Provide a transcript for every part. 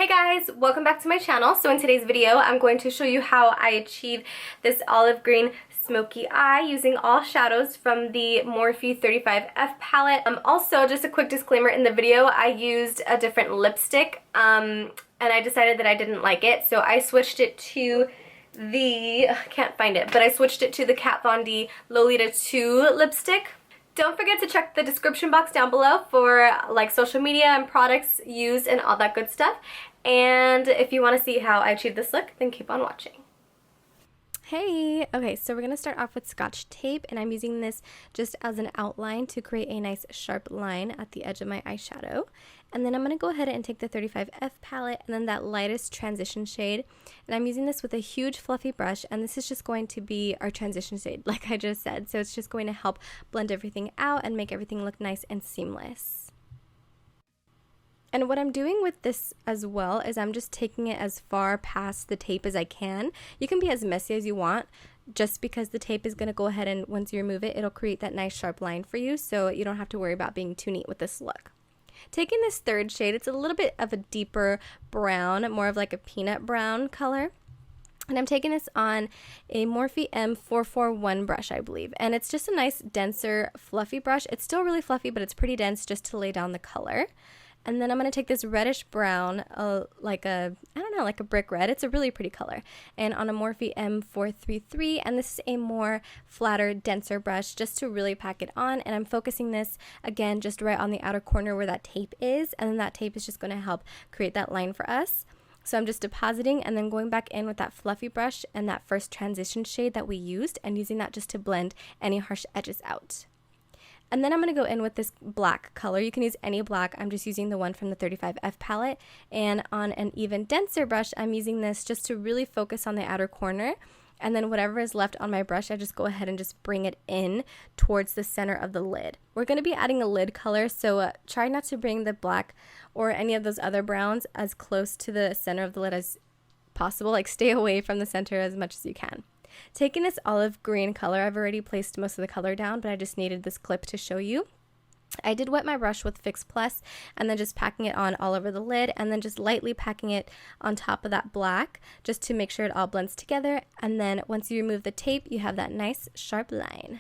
Hey guys, welcome back to my channel. So in today's video, I'm going to show you how I achieved this olive green smoky eye using all shadows from the Morphe 35F palette. Also, just a quick disclaimer, in the video I used a different lipstick and I decided that I didn't like it, so I switched it to the, I can't find it, but I switched it to the Kat Von D Lolita 2 lipstick. Don't forget to check the description box down below for like social media and products used and all that good stuff. And if you want to see how I achieved this look, then keep on watching. Hey! Okay, so we're going to start off with Scotch tape, and I'm using this just as an outline to create a nice sharp line at the edge of my eyeshadow. And then I'm going to go ahead and take the 35F palette and then that lightest transition shade. And I'm using this with a huge fluffy brush, and this is just going to be our transition shade, like I just said. So it's just going to help blend everything out and make everything look nice and seamless. And what I'm doing with this as well is I'm just taking it as far past the tape as I can. You can be as messy as you want, just because the tape is going to go ahead and once you remove it, it'll create that nice sharp line for you, so you don't have to worry about being too neat with this look. Taking this third shade, it's a little bit of a deeper brown, more of like a peanut brown color. And I'm taking this on a Morphe M441 brush, I believe. And it's just a nice, denser, fluffy brush. It's still really fluffy, but it's pretty dense just to lay down the color. And then I'm going to take this reddish brown, like a brick red. It's a really pretty color. And on a Morphe M433, and this is a more flatter, denser brush just to really pack it on. And I'm focusing this, again, just right on the outer corner where that tape is. And then that tape is just going to help create that line for us. So I'm just depositing and then going back in with that fluffy brush and that first transition shade that we used, and using that just to blend any harsh edges out. And then I'm going to go in with this black color. You can use any black. I'm just using the one from the 35F palette. And on an even denser brush, I'm using this just to really focus on the outer corner. And then whatever is left on my brush, I just go ahead and just bring it in towards the center of the lid. We're going to be adding a lid color, so try not to bring the black or any of those other browns as close to the center of the lid as possible. Like, stay away from the center as much as you can. Taking this olive green color, I've already placed most of the color down, but I just needed this clip to show you. I did wet my brush with Fix Plus and then just packing it on all over the lid, and then just lightly packing it on top of that black just to make sure it all blends together. And then once you remove the tape, you have that nice sharp line.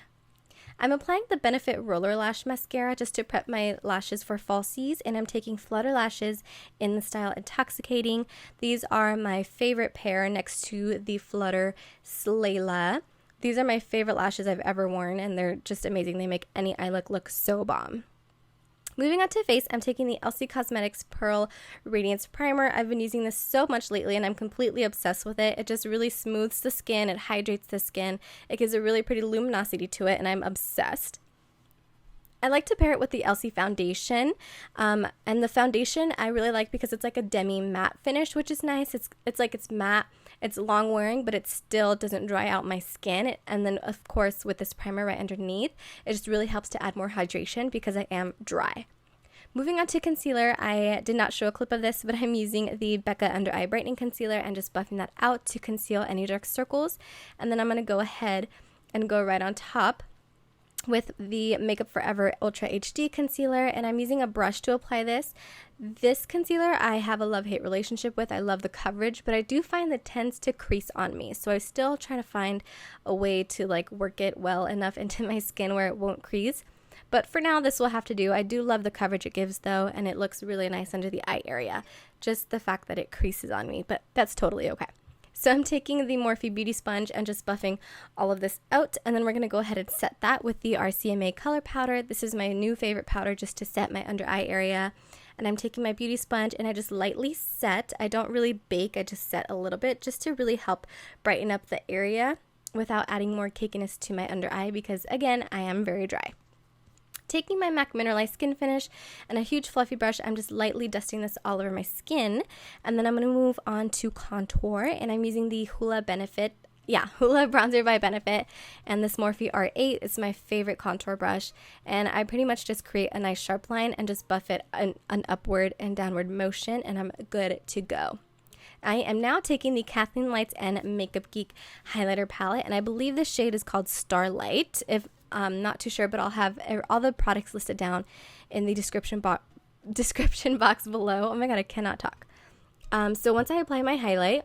I'm applying the Benefit Roller Lash Mascara just to prep my lashes for falsies, and I'm taking Flutter Lashes in the style Intoxicating. These are my favorite pair next to the Flutter Slayla. These are my favorite lashes I've ever worn, and they're just amazing. They make any eye look so bomb. Moving on to face, I'm taking the LC Cosmetics Pearl Radiance Primer. I've been using this so much lately, and I'm completely obsessed with it. It just really smooths the skin, it hydrates the skin, it gives a really pretty luminosity to it, and I'm obsessed. I like to pair it with the LC foundation, and the foundation I really like because it's like a demi matte finish, which is nice. It's matte, it's long wearing, but it still doesn't dry out my skin. And then of course with this primer right underneath, it just really helps to add more hydration because I am dry. Moving on to concealer, I did not show a clip of this, but I'm using the Becca Under Eye Brightening Concealer and just buffing that out to conceal any dark circles. And then I'm going to go ahead and go right on top with the Makeup Forever Ultra HD Concealer, and I'm using a brush to apply this. This concealer I have a love-hate relationship with. I love the coverage, but I do find that it tends to crease on me, so I still try to find a way to like work it well enough into my skin where it won't crease. But for now, this will have to do. I do love the coverage it gives though, and it looks really nice under the eye area. Just the fact that it creases on me, but that's totally okay. So I'm taking the Morphe Beauty Sponge and just buffing all of this out, and then we're going to go ahead and set that with the RCMA Color Powder. This is my new favorite powder just to set my under eye area. And I'm taking my beauty sponge and I just lightly set. I don't really bake, I just set a little bit just to really help brighten up the area without adding more cakiness to my under eye because, again, I am very dry. Taking my MAC Mineralized Skin Finish and a huge fluffy brush, I'm just lightly dusting this all over my skin. And then I'm going to move on to contour, and I'm using the Hoola Bronzer by Benefit, and this Morphe R8 is my favorite contour brush, and I pretty much just create a nice sharp line and just buff it an upward and downward motion, and I'm good to go. I am now taking the Kathleen Lights and Makeup Geek highlighter palette, and I believe this shade is called Starlight. If I'm not too sure, but I'll have all the products listed down in the description box below. Oh my god, I cannot talk. So once I apply my highlight,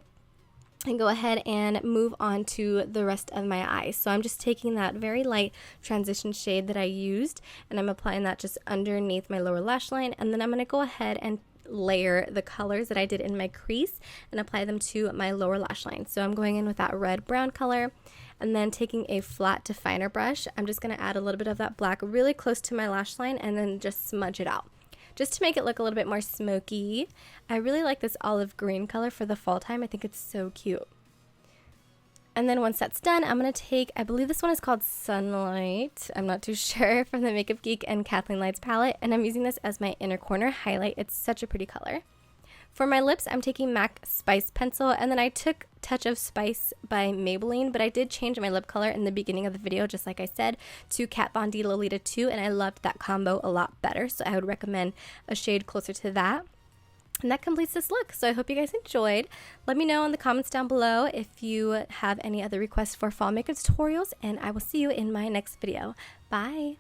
and go ahead and move on to the rest of my eyes. So I'm just taking that very light transition shade that I used, and I'm applying that just underneath my lower lash line, and then I'm going to go ahead and layer the colors that I did in my crease and apply them to my lower lash line. So I'm going in with that red brown color, and then taking a flat definer brush, I'm just going to add a little bit of that black really close to my lash line and then just smudge it out, just to make it look a little bit more smoky. I really like this olive green color for the fall time. I think it's so cute. And then once that's done, I'm going to take, I believe this one is called Sunlight, I'm not too sure, from the Makeup Geek and Kathleen Lights palette, and I'm using this as my inner corner highlight. It's such a pretty color. For my lips, I'm taking MAC Spice Pencil, and then I took Touch of Spice by Maybelline, but I did change my lip color in the beginning of the video, just like I said, to Kat Von D Lolita 2, and I loved that combo a lot better, so I would recommend a shade closer to that. And that completes this look, so I hope you guys enjoyed. Let me know in the comments down below if you have any other requests for fall makeup tutorials, and I will see you in my next video. Bye!